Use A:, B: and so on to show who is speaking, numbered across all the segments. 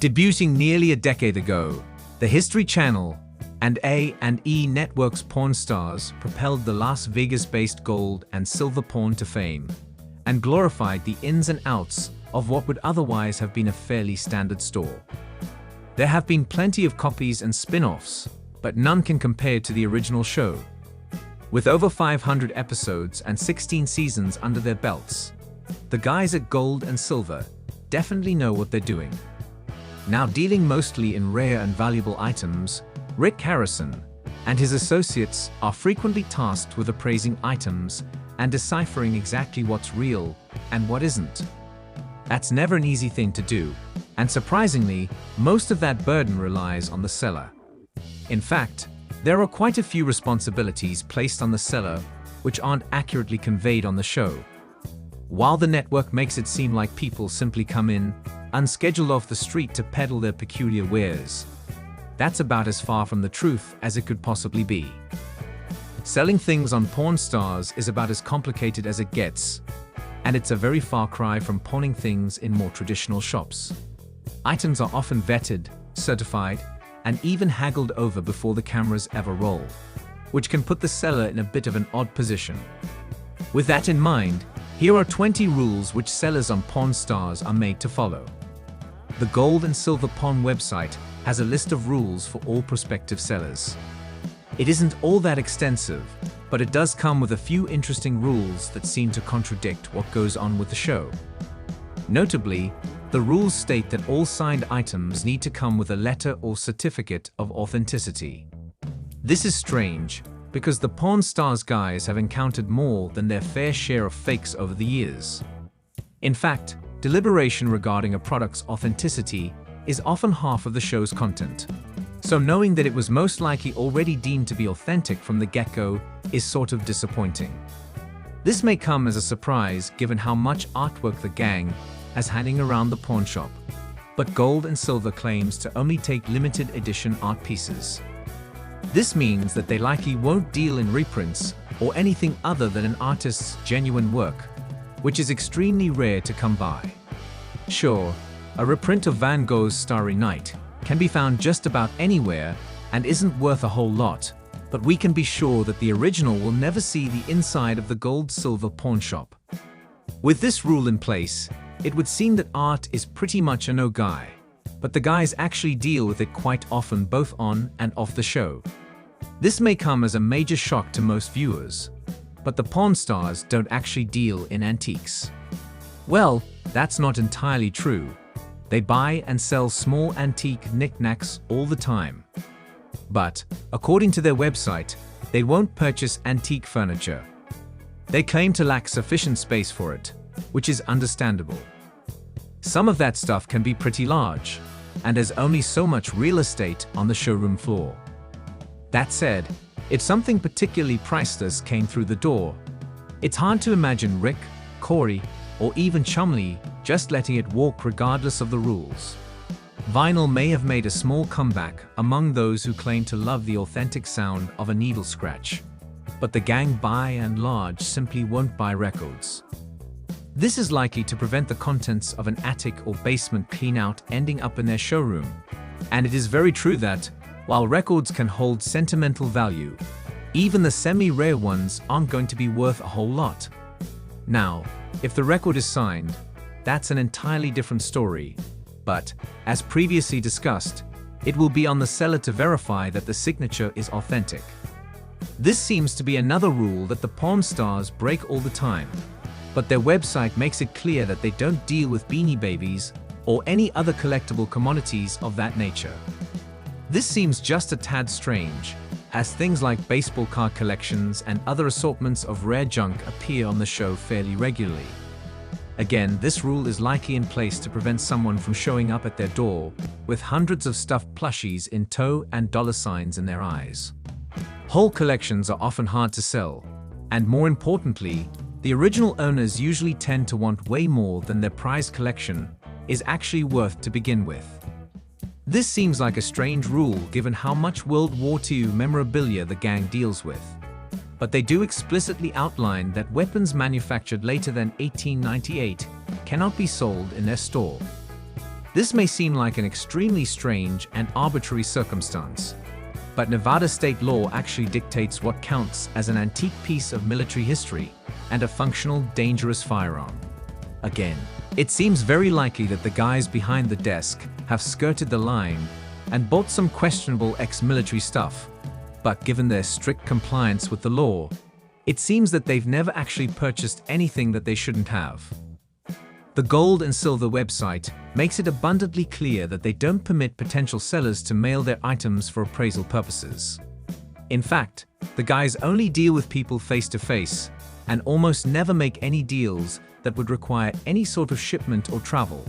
A: Debuting nearly a decade ago, the History Channel and A&E Network's Pawn Stars propelled the Las Vegas-based gold and silver pawn to fame, and glorified the ins and outs of what would otherwise have been a fairly standard store. There have been plenty of copies and spin-offs, but none can compare to the original show. With over 500 episodes and 16 seasons under their belts, the guys at Gold and Silver definitely know what they're doing. Now dealing mostly in rare and valuable items, Rick Harrison and his associates are frequently tasked with appraising items and deciphering exactly what's real and what isn't. That's never an easy thing to do, and surprisingly, most of that burden relies on the seller. In fact, there are quite a few responsibilities placed on the seller which aren't accurately conveyed on the show. While the network makes it seem like people simply come in, unscheduled off the street to peddle their peculiar wares, that's about as far from the truth as it could possibly be. Selling things on Pawn Stars is about as complicated as it gets, and it's a very far cry from pawning things in more traditional shops. Items are often vetted, certified, and even haggled over before the cameras ever roll, which can put the seller in a bit of an odd position. With that in mind, here are 20 rules which sellers on Pawn Stars are made to follow. The Gold and Silver Pawn website has a list of rules for all prospective sellers. It isn't all that extensive, but it does come with a few interesting rules that seem to contradict what goes on with the show. Notably, the rules state that all signed items need to come with a letter or certificate of authenticity. This is strange, because the Pawn Stars guys have encountered more than their fair share of fakes over the years. In fact, deliberation regarding a product's authenticity is often half of the show's content. So knowing that it was most likely already deemed to be authentic from the get-go is sort of disappointing. This may come as a surprise given how much artwork the gang has hanging around the pawn shop, but Gold and Silver claims to only take limited edition art pieces. This means that they likely won't deal in reprints or anything other than an artist's genuine work, which is extremely rare to come by. Sure, a reprint of Van Gogh's Starry Night can be found just about anywhere and isn't worth a whole lot, but we can be sure that the original will never see the inside of the Gold-Silver pawn shop. With this rule in place, it would seem that art is pretty much a no-guy, but the guys actually deal with it quite often both on and off the show. This may come as a major shock to most viewers, but the Pawn Stars don't actually deal in antiques. Well, that's not entirely true. They buy and sell small antique knickknacks all the time. But, according to their website, they won't purchase antique furniture. They claim to lack sufficient space for it, which is understandable. Some of that stuff can be pretty large, and there's only so much real estate on the showroom floor. That said, if something particularly priceless came through the door, it's hard to imagine Rick, Corey, or even Chumlee just letting it walk regardless of the rules. Vinyl may have made a small comeback among those who claim to love the authentic sound of a needle scratch, but the gang by and large simply won't buy records. This is likely to prevent the contents of an attic or basement clean-out ending up in their showroom, and it is very true that, while records can hold sentimental value, even the semi-rare ones aren't going to be worth a whole lot. Now, if the record is signed, that's an entirely different story, but, as previously discussed, it will be on the seller to verify that the signature is authentic. This seems to be another rule that the Pawn Stars break all the time, but their website makes it clear that they don't deal with Beanie Babies or any other collectible commodities of that nature. This seems just a tad strange, as things like baseball card collections and other assortments of rare junk appear on the show fairly regularly. Again, this rule is likely in place to prevent someone from showing up at their door with hundreds of stuffed plushies in tow and dollar signs in their eyes. Whole collections are often hard to sell, and more importantly, the original owners usually tend to want way more than their prized collection is actually worth to begin with. This seems like a strange rule given how much World War II memorabilia the gang deals with. But they do explicitly outline that weapons manufactured later than 1898 cannot be sold in their store. This may seem like an extremely strange and arbitrary circumstance, but Nevada state law actually dictates what counts as an antique piece of military history and a functional, dangerous firearm. Again, it seems very likely that the guys behind the desk have skirted the line and bought some questionable ex-military stuff, but given their strict compliance with the law, it seems that they've never actually purchased anything that they shouldn't have. The Gold and Silver website makes it abundantly clear that they don't permit potential sellers to mail their items for appraisal purposes. In fact, the guys only deal with people face-to-face and almost never make any deals that would require any sort of shipment or travel.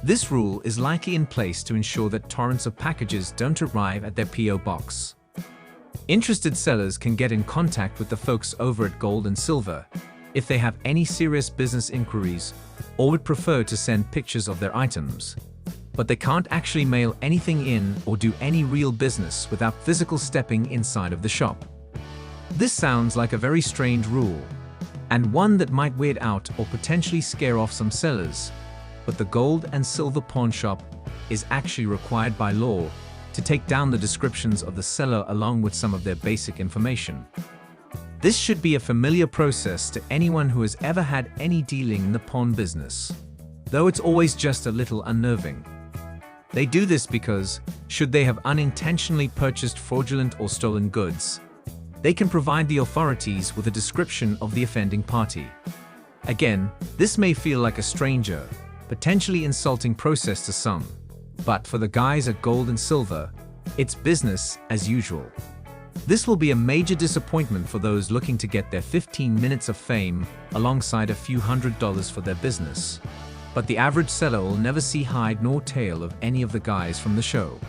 A: This rule is likely in place to ensure that torrents of packages don't arrive at their P.O. box. Interested sellers can get in contact with the folks over at Gold and Silver if they have any serious business inquiries or would prefer to send pictures of their items, but they can't actually mail anything in or do any real business without physical stepping inside of the shop. This sounds like a very strange rule, and one that might weird out or potentially scare off some sellers, but the Gold and Silver pawn shop is actually required by law to take down the descriptions of the seller along with some of their basic information. This should be a familiar process to anyone who has ever had any dealing in the pawn business, though it's always just a little unnerving. They do this because, should they have unintentionally purchased fraudulent or stolen goods, they can provide the authorities with a description of the offending party. Again, this may feel like a stranger, potentially insulting process to some, but for the guys at Gold and Silver, it's business as usual. This will be a major disappointment for those looking to get their 15 minutes of fame alongside a few $100s for their business. But the average seller will never see hide nor tail of any of the guys from the show.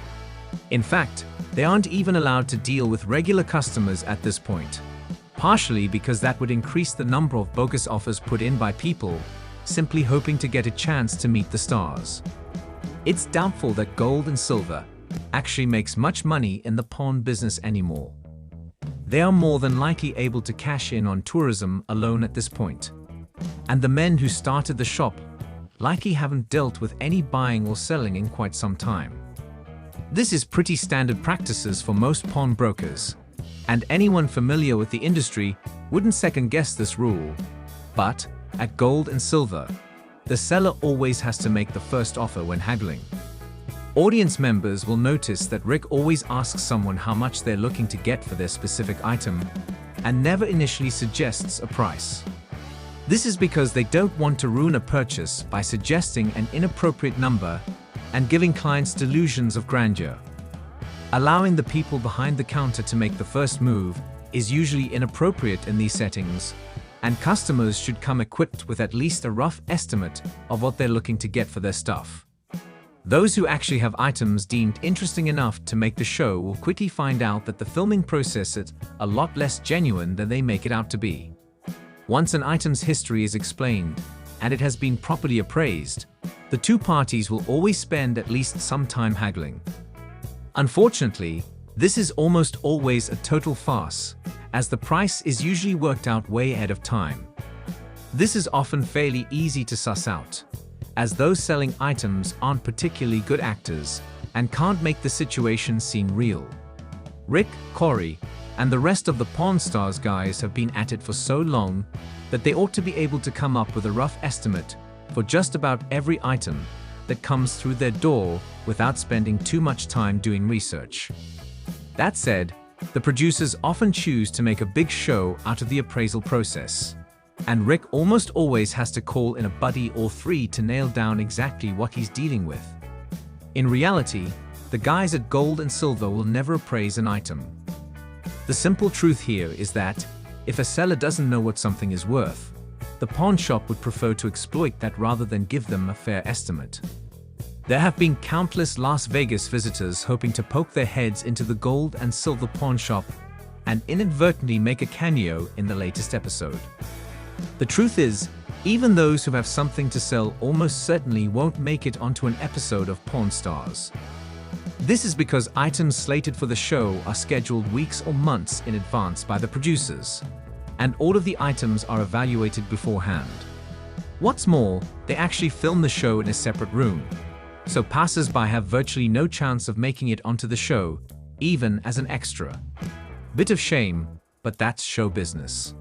A: In fact, they aren't even allowed to deal with regular customers at this point, partially because that would increase the number of bogus offers put in by people simply hoping to get a chance to meet the stars. It's doubtful that Gold and Silver actually makes much money in the pawn business anymore. They are more than likely able to cash in on tourism alone at this point. And the men who started the shop likely haven't dealt with any buying or selling in quite some time. This is pretty standard practices for most pawn brokers, and anyone familiar with the industry wouldn't second-guess this rule. But at Gold and Silver, the seller always has to make the first offer when haggling. Audience members will notice that Rick always asks someone how much they're looking to get for their specific item and never initially suggests a price. This is because they don't want to ruin a purchase by suggesting an inappropriate number and giving clients delusions of grandeur. Allowing the people behind the counter to make the first move is usually inappropriate in these settings, and customers should come equipped with at least a rough estimate of what they're looking to get for their stuff. Those who actually have items deemed interesting enough to make the show will quickly find out that the filming process is a lot less genuine than they make it out to be. Once an item's history is explained and it has been properly appraised, the two parties will always spend at least some time haggling. Unfortunately, this is almost always a total farce, as the price is usually worked out way ahead of time. This is often fairly easy to suss out, as those selling items aren't particularly good actors and can't make the situation seem real. Rick, Corey, and the rest of the Pawn Stars guys have been at it for so long that they ought to be able to come up with a rough estimate for just about every item that comes through their door without spending too much time doing research. That said, the producers often choose to make a big show out of the appraisal process, and Rick almost always has to call in a buddy or three to nail down exactly what he's dealing with. In reality, the guys at Gold and Silver will never appraise an item. The simple truth here is that, if a seller doesn't know what something is worth, the pawn shop would prefer to exploit that rather than give them a fair estimate. There have been countless Las Vegas visitors hoping to poke their heads into the Gold and Silver pawn shop and inadvertently make a cameo in the latest episode. The truth is, even those who have something to sell almost certainly won't make it onto an episode of Pawn Stars. This is because items slated for the show are scheduled weeks or months in advance by the producers, and all of the items are evaluated beforehand. What's more, they actually film the show in a separate room, so passers-by have virtually no chance of making it onto the show, even as an extra. Bit of shame, but that's show business.